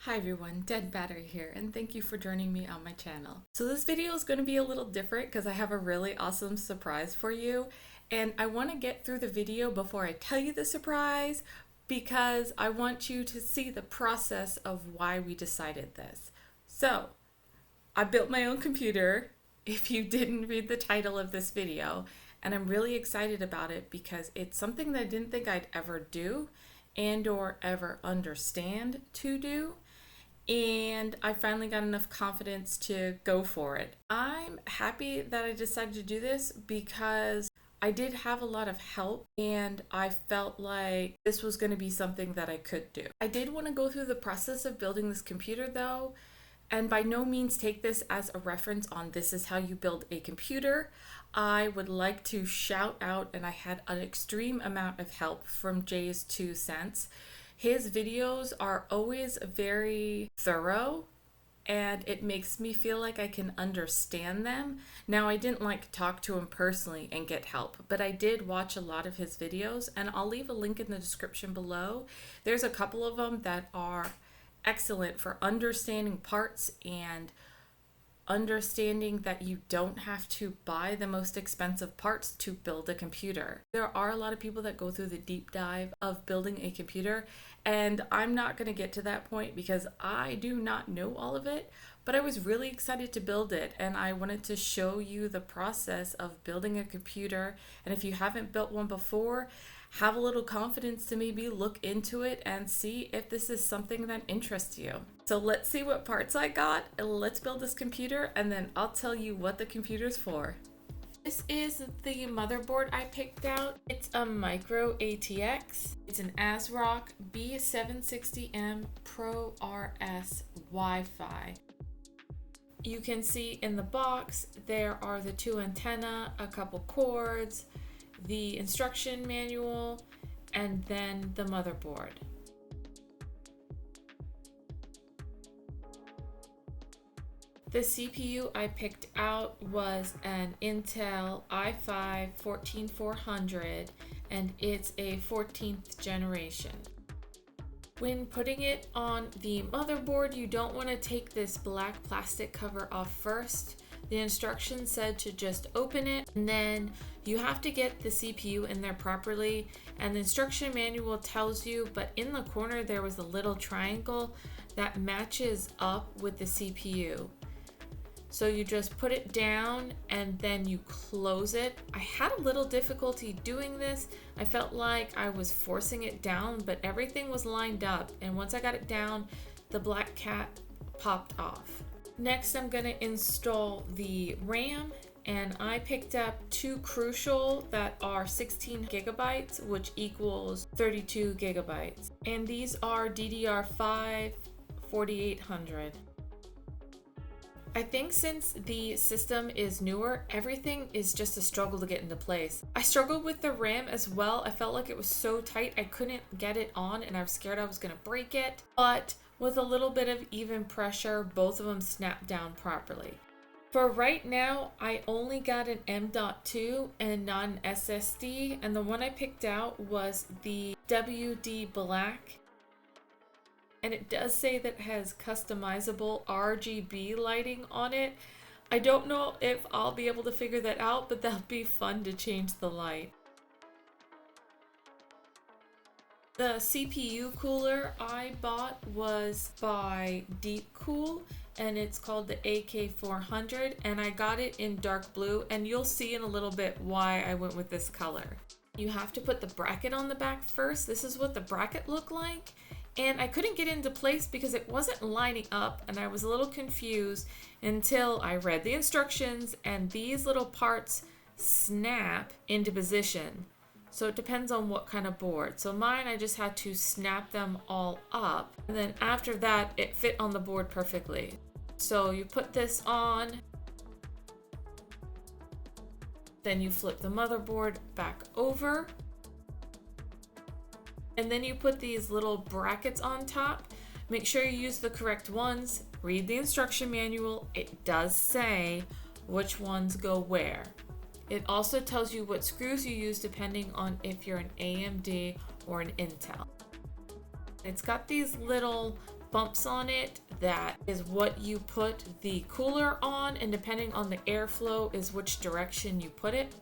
Hi everyone, Dead Battery here, and thank you for joining me on my channel. So this video is going to be a little different because I have a really awesome surprise for you, and I want to get through the video before I tell you the surprise because I want you to see the process of why we decided this. So, I built my own computer, if you didn't read the title of this video, and I'm really excited about it because it's something that I didn't think I'd ever do and or ever understand to do. And I finally got enough confidence to go for it. I'm happy that I decided to do this because I did have a lot of help and I felt like this was going to be something that I could do. I did want to go through the process of building this computer though, and by no means take this as a reference on this is how you build a computer. I would like to shout out, and I had an extreme amount of help from JayzTwoCents. His videos are always very thorough and it makes me feel like I can understand them. Now, I didn't talk to him personally and get help, but I did watch a lot of his videos and I'll leave a link in the description below. There's a couple of them that are excellent for understanding parts and understanding that you don't have to buy the most expensive parts to build a computer. There are a lot of people that go through the deep dive of building a computer, and I'm not going to get to that point because I do not know all of it, but I was really excited to build it and I wanted to show you the process of building a computer. And if you haven't built one before, have a little confidence to maybe look into it and see if this is something that interests you. So let's see what parts I got and let's build this computer and then I'll tell you what the computer's for. This is the motherboard I picked out. It's a micro ATX. It's an ASRock B760M Pro RS Wi-Fi. You can see in the box there are the two antenna, a couple cords, the instruction manual, and then the motherboard. The CPU I picked out was an Intel i5 14400 and it's a 14th generation. When putting it on the motherboard, you don't want to take this black plastic cover off first. The instructions said to just open it, and then you have to get the CPU in there properly, and the instruction manual tells you, but in the corner there was a little triangle that matches up with the CPU. So you just put it down and then you close it. I had a little difficulty doing this. I felt like I was forcing it down, but everything was lined up, and once I got it down, the black cat popped off. Next, I'm going to install the RAM, and I picked up two Crucial that are 16 gigabytes, which equals 32 gigabytes. And these are DDR5 4800. I think since the system is newer, everything is just a struggle to get into place. I struggled with the RAM as well. I felt like it was so tight I couldn't get it on and I was scared I was going to break it. But with a little bit of even pressure, both of them snapped down properly. For right now, I only got an M.2 and not an SSD, and the one I picked out was the WD Black. And it does say that it has customizable RGB lighting on it. I don't know if I'll be able to figure that out, but that'll be fun to change the light. The CPU cooler I bought was by Deepcool, and it's called the AK400, and I got it in dark blue, and you'll see in a little bit why I went with this color. You have to put the bracket on the back first. This is what the bracket looked like, and I couldn't get into place because it wasn't lining up, and I was a little confused until I read the instructions, and these little parts snap into position. So it depends on what kind of board. So mine, I just had to snap them all up. And then after that, it fit on the board perfectly. So you put this on. Then you flip the motherboard back over. And then you put these little brackets on top. Make sure you use the correct ones. Read the instruction manual. It does say which ones go where. It also tells you what screws you use depending on if you're an AMD or an Intel. It's got these little bumps on it, that is what you put the cooler on, and depending on the airflow is which direction you put it.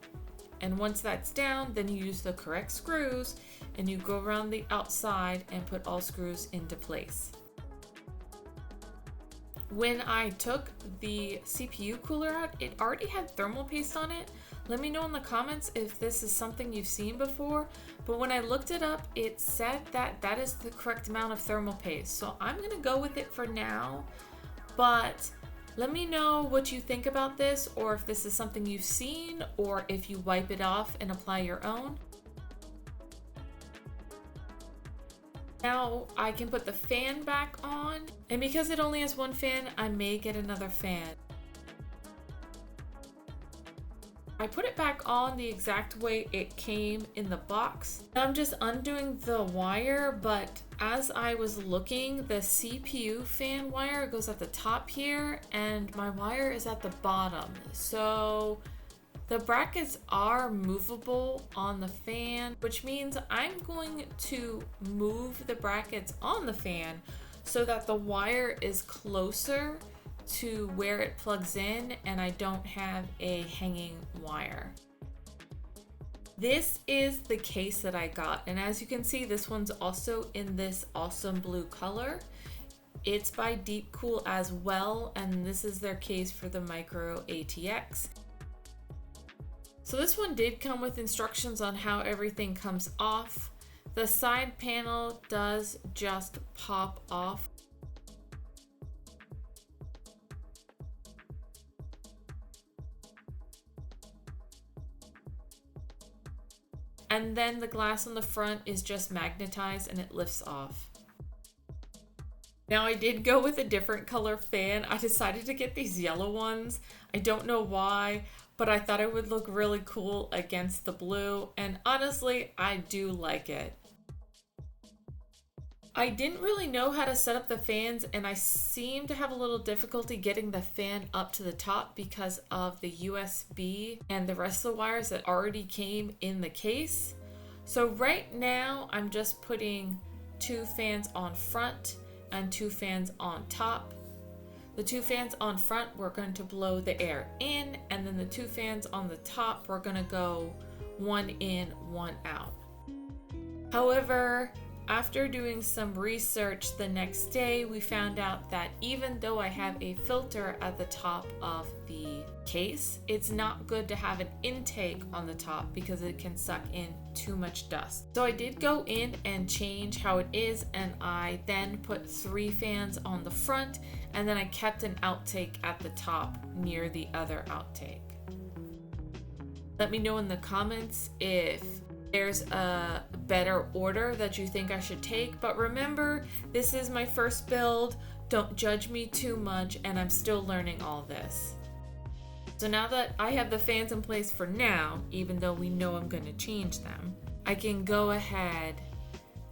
And once that's down, then you use the correct screws and you go around the outside and put all screws into place. When I took the CPU cooler out, it already had thermal paste on it. Let me know in the comments if this is something you've seen before, but when I looked it up, it said that that is the correct amount of thermal paste. So I'm gonna go with it for now, but let me know what you think about this, or if this is something you've seen, or if you wipe it off and apply your own. Now I can put the fan back on, and because it only has one fan, I may get another fan. I put it back on the exact way it came in the box. Now I'm just undoing the wire, but as I was looking, the CPU fan wire goes at the top here, and my wire is at the bottom. So the brackets are movable on the fan, which means I'm going to move the brackets on the fan so that the wire is closer to where it plugs in and I don't have a hanging wire. This is the case that I got, and as you can see, this one's also in this awesome blue color. It's by Deepcool as well, and this is their case for the Micro ATX. So this one did come with instructions on how everything comes off. The side panel does just pop off. And then the glass on the front is just magnetized and it lifts off. Now I did go with a different color fan. I decided to get these yellow ones. I don't know why, but I thought it would look really cool against the blue, and honestly, I do like it. I didn't really know how to set up the fans, and I seem to have a little difficulty getting the fan up to the top because of the USB and the rest of the wires that already came in the case. So right now I'm just putting 2 fans on front and 2 fans on top. The 2 fans on front, we're going to blow the air in, and then the 2 fans on the top, we're going to go 1 in, 1 out. However, after doing some research the next day, we found out that even though I have a filter at the top of the case, it's not good to have an intake on the top because it can suck in too much dust. So I did go in and change how it is, and I then put 3 fans on the front, and then I kept an outtake at the top near the other outtake. Let me know in the comments if there's a better order that you think I should take, but remember, this is my first build. Don't judge me too much, and I'm still learning all this. So now that I have the fans in place for now, even though we know I'm going to change them, I can go ahead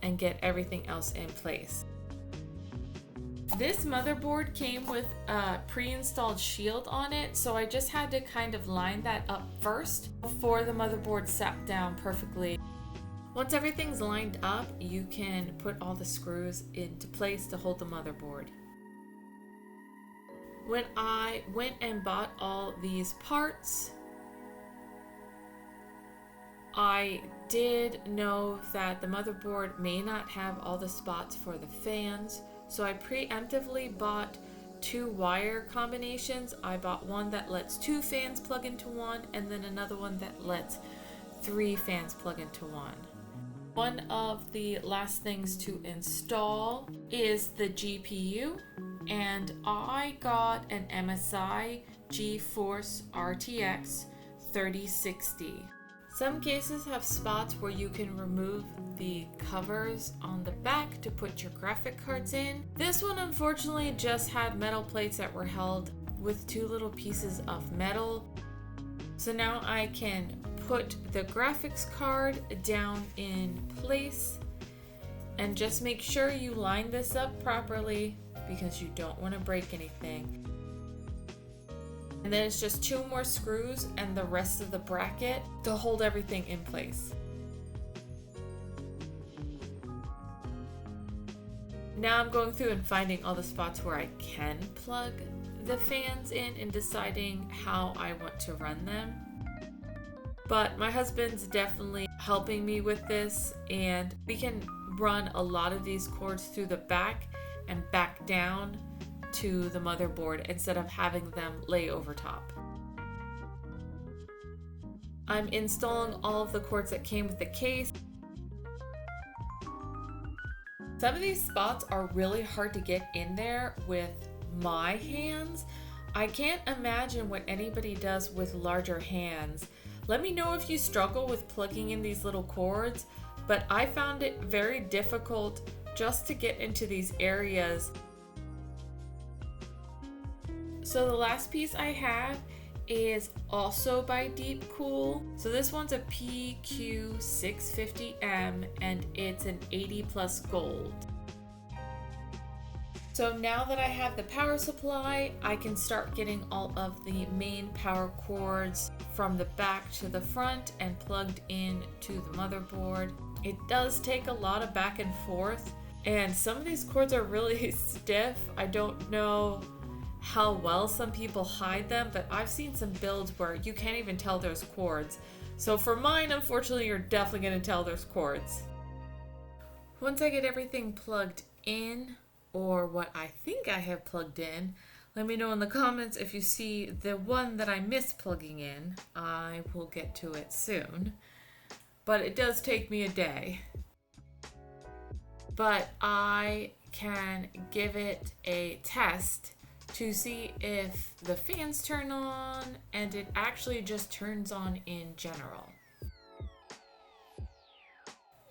and get everything else in place. This motherboard came with a pre-installed shield on it, so I just had to kind of line that up first before the motherboard sat down perfectly. Once everything's lined up, you can put all the screws into place to hold the motherboard. When I went and bought all these parts, I did know that the motherboard may not have all the spots for the fans, so I preemptively bought 2 wire combinations. I bought one that lets 2 fans plug into one, and then another one that lets 3 fans plug into one. One of the last things to install is the GPU, and I got an MSI GeForce RTX 3060. Some cases have spots where you can remove the covers on the back to put your graphic cards in. This one unfortunately just had metal plates that were held with 2 little pieces of metal. So now I can put the graphics card down in place, and just make sure you line this up properly because you don't want to break anything. And then it's just 2 more screws and the rest of the bracket to hold everything in place. Now I'm going through and finding all the spots where I can plug the fans in and deciding how I want to run them. But my husband's definitely helping me with this, and we can run a lot of these cords through the back and back down to the motherboard instead of having them lay over top. I'm installing all of the cords that came with the case. Some of these spots are really hard to get in there with my hands. I can't imagine what anybody does with larger hands. Let me know if you struggle with plugging in these little cords, but I found it very difficult just to get into these areas. So the last piece I have is also by Deepcool. So this one's a PQ650M and it's an 80 plus gold. So now that I have the power supply, I can start getting all of the main power cords from the back to the front and plugged in to the motherboard. It does take a lot of back and forth, and some of these cords are really stiff. I don't know how well some people hide them, but I've seen some builds where you can't even tell there's cords. So for mine, unfortunately, you're definitely going to tell there's cords. Once I get everything plugged in, or what I think I have plugged in, let me know in the comments if you see the one that I missed plugging in. I will get to it soon, but it does take me a day. But I can give it a test to see if the fans turn on, and it actually just turns on in general.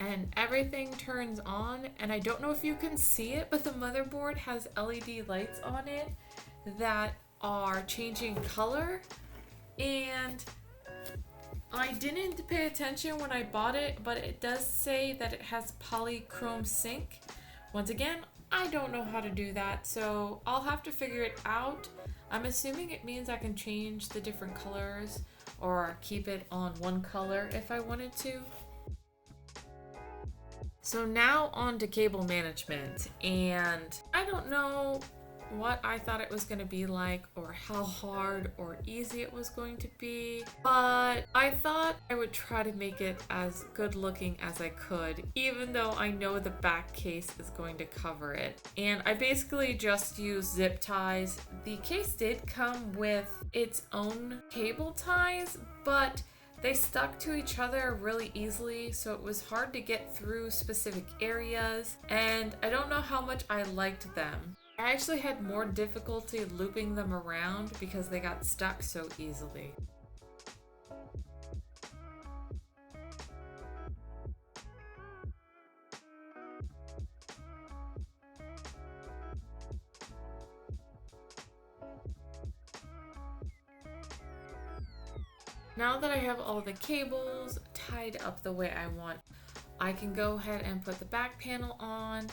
And everything turns on, and I don't know if you can see it, but the motherboard has LED lights on it that are changing color, and I didn't pay attention when I bought it, but it does say that it has polychrome sync. Once again, I don't know how to do that, so I'll have to figure it out. I'm assuming it means I can change the different colors or keep it on one color if I wanted to. So now on to cable management, and I don't know what I thought it was going to be like or how hard or easy it was going to be, but I thought I would try to make it as good looking as I could, even though I know the back case is going to cover it. And I basically just used zip ties. The case did come with its own cable ties, but they stuck to each other really easily, so it was hard to get through specific areas, and I don't know how much I liked them. I actually had more difficulty looping them around because they got stuck so easily. Now that I have all the cables tied up the way I want, I can go ahead and put the back panel on.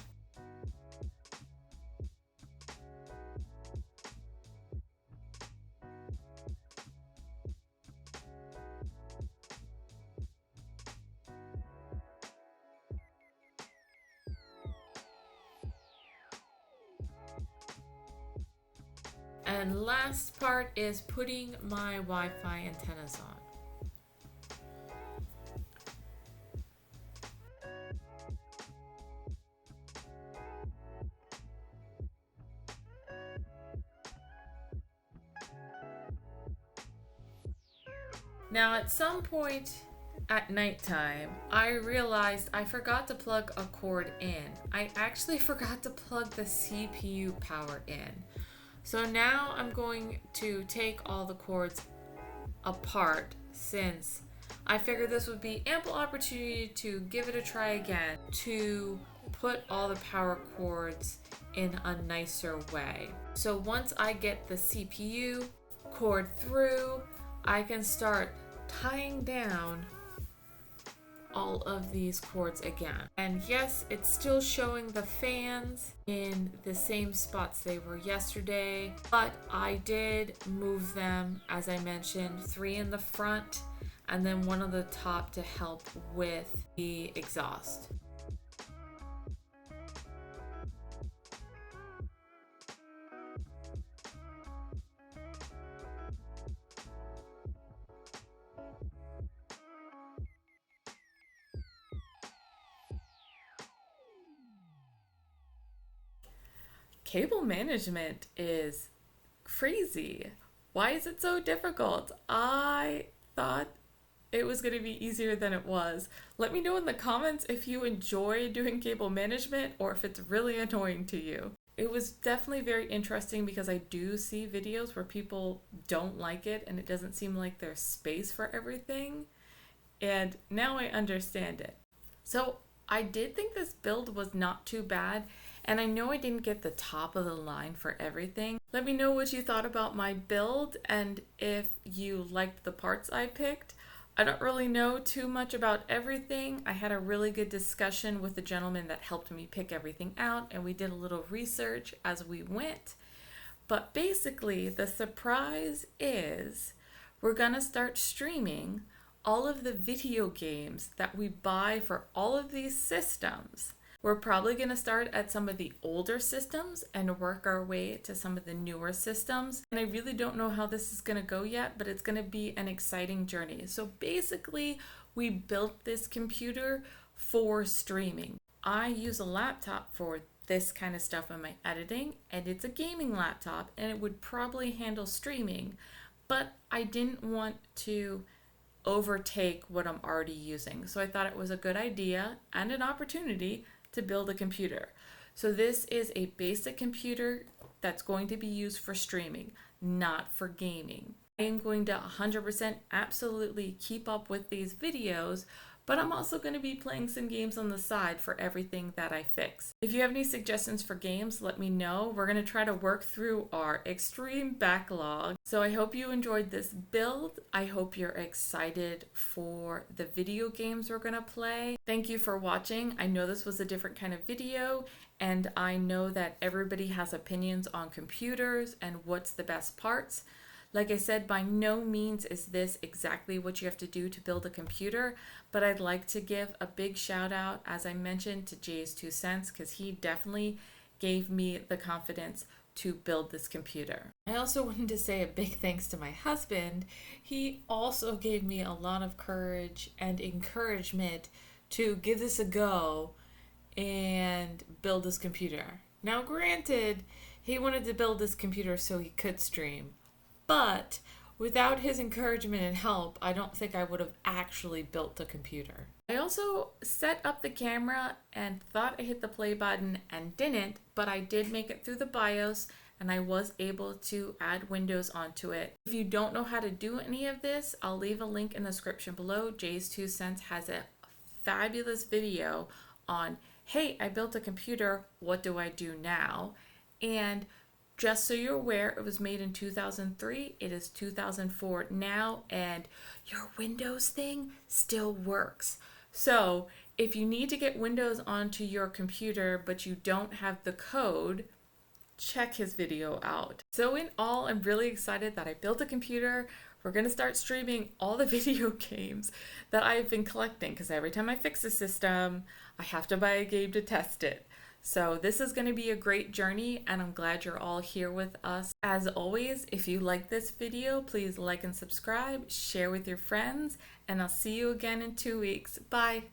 And last part is putting my Wi-Fi antennas on. Now at some point at nighttime, I realized I forgot to plug a cord in. I actually forgot to plug the CPU power in. So now I'm going to take all the cords apart, since I figured this would be ample opportunity to give it a try again to put all the power cords in a nicer way. So once I get the CPU cord through, I can start tying down all of these cords again. And yes, it's still showing the fans in the same spots they were yesterday, but I did move them, as I mentioned, 3 in the front and then 1 on the top to help with the exhaust. Cable management is crazy. Why is it so difficult? I thought it was going to be easier than it was. Let me know in the comments if you enjoy doing cable management or if it's really annoying to you. It was definitely very interesting because I do see videos where people don't like it and it doesn't seem like there's space for everything. And now I understand it. So I did think this build was not too bad, and I know I didn't get the top of the line for everything. Let me know what you thought about my build and if you liked the parts I picked. I don't really know too much about everything. I had a really good discussion with the gentleman that helped me pick everything out, and we did a little research as we went. But basically, the surprise is we're gonna start streaming all of the video games that we buy for all of these systems. We're probably going to start at some of the older systems and work our way to some of the newer systems. And I really don't know how this is going to go yet, but it's going to be an exciting journey. So basically, we built this computer for streaming. I use a laptop for this kind of stuff in my editing, and it's a gaming laptop, and it would probably handle streaming, but I didn't want to overtake what I'm already using. So I thought it was a good idea and an opportunity to build a computer. So this is a basic computer that's going to be used for streaming, not for gaming. I am going to 100% absolutely keep up with these videos, but I'm also going to be playing some games on the side for everything that I fix. If you have any suggestions for games, let me know. We're going to try to work through our extreme backlog. So I hope you enjoyed this build. I hope you're excited for the video games we're going to play. Thank you for watching. I know this was a different kind of video, and I know that everybody has opinions on computers and what's the best parts. Like I said, by no means is this exactly what you have to do to build a computer, but I'd like to give a big shout out, as I mentioned, to JayzTwoCents, because he definitely gave me the confidence to build this computer. I also wanted to say a big thanks to my husband. He also gave me a lot of courage and encouragement to give this a go and build this computer. Now, granted, he wanted to build this computer so he could stream, but without his encouragement and help, I don't think I would have actually built the computer. I also set up the camera and thought I hit the play button and didn't, but I did make it through the BIOS and I was able to add Windows onto it. If you don't know how to do any of this, I'll leave a link in the description below. JayzTwoCents has a fabulous video on, hey, I built a computer, what do I do now? And just so you're aware, it was made in 2003. It is 2004 now, and your Windows thing still works. So if you need to get Windows onto your computer, but you don't have the code, check his video out. So in all, I'm really excited that I built a computer. We're going to start streaming all the video games that I've been collecting, because every time I fix a system, I have to buy a game to test it. So this is going to be a great journey, and I'm glad you're all here with us. As always, if you like this video, please like and subscribe, share with your friends, and I'll see you again in 2 weeks. Bye!